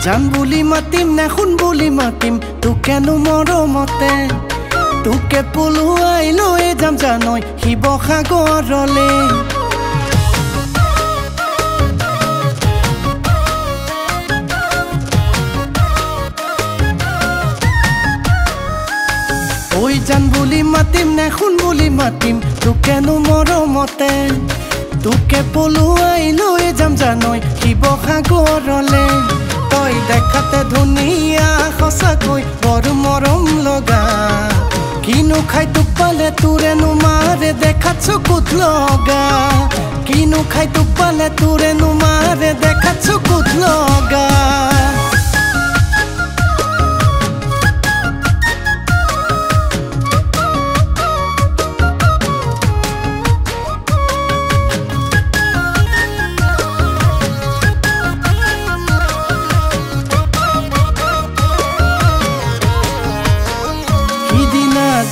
জান বুলি মাতিম নে শুন বুলি মাতিম তোকেনো মৰমতে তোকে পলুৱাই লৈ যাম জানৈ শিৱসাগৰলে ঐ জান বুলি মাতিম নে শুন বুলি মাতিম তোকেনো মৰমতে তোকে পলুৱাই লৈ যাম জানৈ শিৱসাগৰলে তই দেখাতে ধুনীয়া সঁচাকৈ বৰ মৰম লগা কিনো খাই তোক পালে তোৰেনো মাৰে দেখাত চকুত লগা কিনো খাই তোক পালে তোৰেনো মাৰে দেখাত চকুত লগা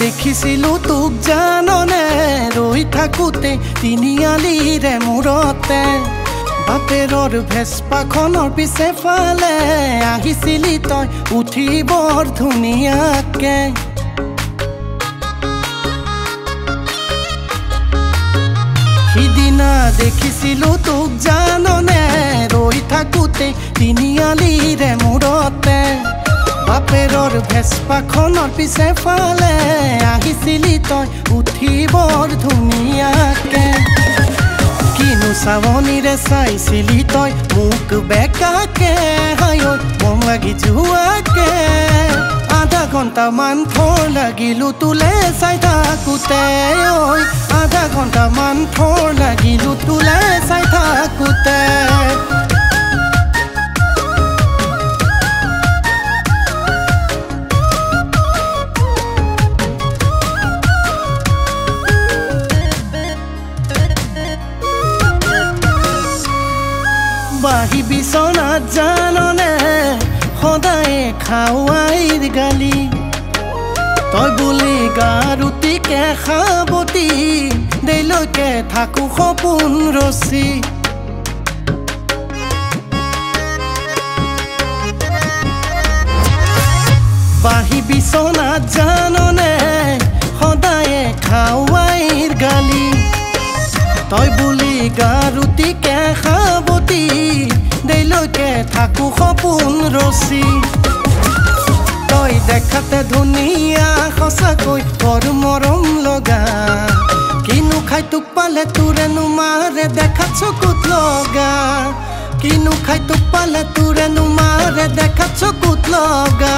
দেখিছিলো তোক জাননে ৰৈ থাকোতে তিনিআলিৰে মূৰতে বাপেৰৰ ভেস্পাখনৰ পিছে ফালে আহিছিলি তই উঠি বৰ ধুনীয়াকে সিদিনা দেখিছিলো তোক জাননে ৰৈ থাকোতে তিনিআলিৰে মূৰতে বাপেৰৰ ভেস্পাখনৰ পিছে ফালে আহিছিলি তই উঠি বৰ ধুনীয়াকে কিনো চাৱনিৰে চাইছিলি তই মোক বেকাকে হায়ত মন লাগি যোৱাকে আধা ঘণ্টামান থৰ লাগিলো তোলে চাই থাকোতে ঐ আধা ঘণ্টামান থৰ লাগিলো তোলে চাই থাকোতে বাহি বিচনাত জাননে সদায়ে খাৱাইৰ গালি তই বুলি গাৰুতিকে সাৱতি দেইলৈকে থাকো সপোন ৰচি বাহি বিচনাত জাননে সদায়ে খাৱাইৰ গালি তই বুলি গাৰুতিকে সাৱতি দেইলৈকে থাকো সপোন ৰচি তই দেখাতে ধুনীয়া সঁচাকৈ বৰ মৰম লগা কিনো খাই তোক পালে তোৰেনো মাৰে দেখাত চকুত লগা কিনো খাই তোক পালে তোৰেনো মাৰে দেখাত চকুত লগা